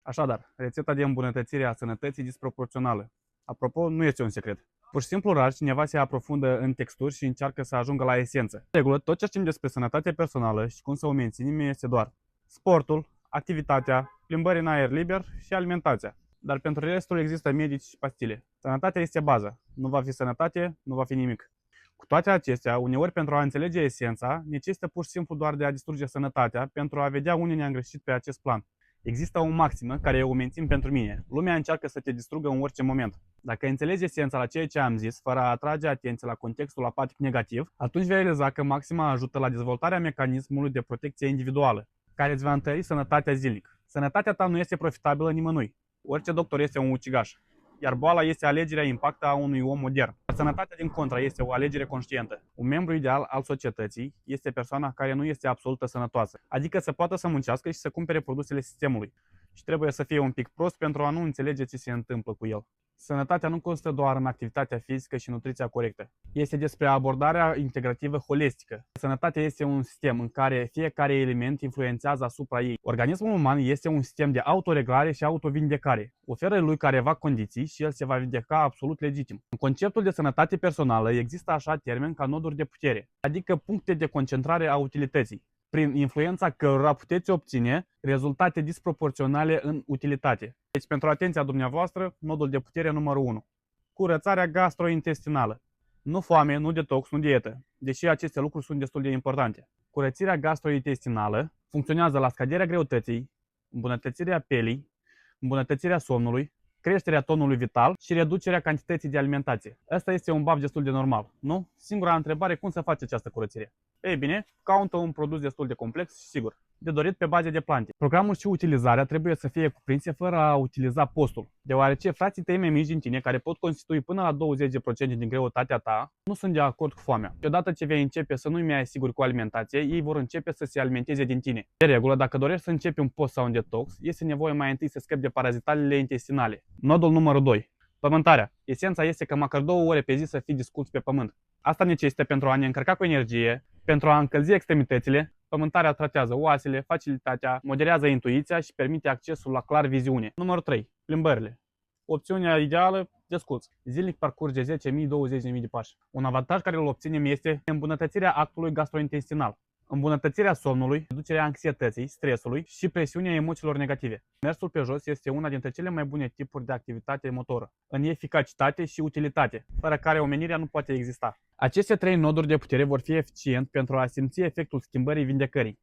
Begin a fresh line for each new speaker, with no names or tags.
Așadar, rețeta de îmbunătățire a sănătății disproporțională. Apropo, nu este un secret. Pur și simplu rar cineva se aprofundă în texturi și încearcă să ajungă la esență. De regulă, tot ce știm despre sănătatea personală și cum să o menținem este doar sportul, activitatea, plimbări în aer liber și alimentația. Dar pentru restul există medici și pastile. Sănătatea este baza. Nu va fi sănătate, nu va fi nimic. Cu toate acestea, uneori pentru a înțelege esența, necesită pur și simplu doar de a distruge sănătatea pentru a vedea unde ne-am greșit pe acest plan. Există o maximă care eu o mențin pentru mine. Lumea încearcă să te distrugă în orice moment. Dacă înțelegi esența la ceea ce am zis, fără a atrage atenție la contextul apatic negativ, atunci vei realiza că maxima ajută la dezvoltarea mecanismului de protecție individuală, care îți va întări sănătatea zilnic. Sănătatea ta nu este profitabilă nimănui. Orice doctor este un ucigaș, iar boala este alegerea impactă a unui om modern. Sănătatea, din contra, este o alegere conștientă. Un membru ideal al societății este persoana care nu este absolut sănătoasă, adică să poată să muncească și să cumpere produsele sistemului. Și trebuie să fie un pic prost pentru a nu înțelege ce se întâmplă cu el. Sănătatea nu constă doar în activitatea fizică și nutriția corectă. Este despre abordarea integrativă holistică. Sănătatea este un sistem în care fiecare element influențează asupra ei. Organismul uman este un sistem de autoreglare și autovindecare. Oferă lui careva condiții și el se va vindeca absolut legitim. În conceptul de sănătate personală există așa termeni ca noduri de putere, adică puncte de concentrare a utilității, prin influența cărora puteți obține rezultate disproporționale în utilitate. Deci, pentru atenția dumneavoastră, nodul de putere numărul 1. Curățarea gastrointestinală. Nu foame, nu detox, nu dietă, deși aceste lucruri sunt destul de importante. Curățirea gastrointestinală funcționează la scăderea greutății, îmbunătățirea pelii, îmbunătățirea somnului, creșterea tonului vital și reducerea cantității de alimentație. Asta este un baf destul de normal, nu? Singura întrebare, cum să faci această curățire? Ei bine, caută un produs destul de complex și sigur, de dorit pe baze de plante. Programul și utilizarea trebuie să fie cuprinse fără a utiliza postul, deoarece frații tăi mai mici din tine, care pot constitui până la 20% din greutatea ta, nu sunt de acord cu foamea. Și odată ce vei începe să nu-i mai asiguri cu alimentație, ei vor începe să se alimenteze din tine. De regulă, dacă dorești să începi un post sau un detox, este nevoie mai întâi să scapi de parazitalele intestinale. Nodul numărul 2. Pământarea. Esența este că măcar 2 ore pe zi să fii discuți pe pământ. Asta necesită pentru a ne încărca cu energie, pentru a încălzi extremitățile. Pământarea tratează oasele, facilitatea, moderează intuiția și permite accesul la clar viziune. Numărul 3. Plimbările. Opțiunea ideală, desculți. Zilnic parcurge 10.000-20.000 de pași. Un avantaj care îl obținem este îmbunătățirea actului gastrointestinal, îmbunătățirea somnului, reducerea anxietății, stresului și presiunea emoțiilor negative. Mersul pe jos este una dintre cele mai bune tipuri de activitate motoră, în eficacitate și utilitate, fără care omenirea nu poate exista. Aceste 3 noduri de putere vor fi eficient pentru a simți efectul schimbării vindecării.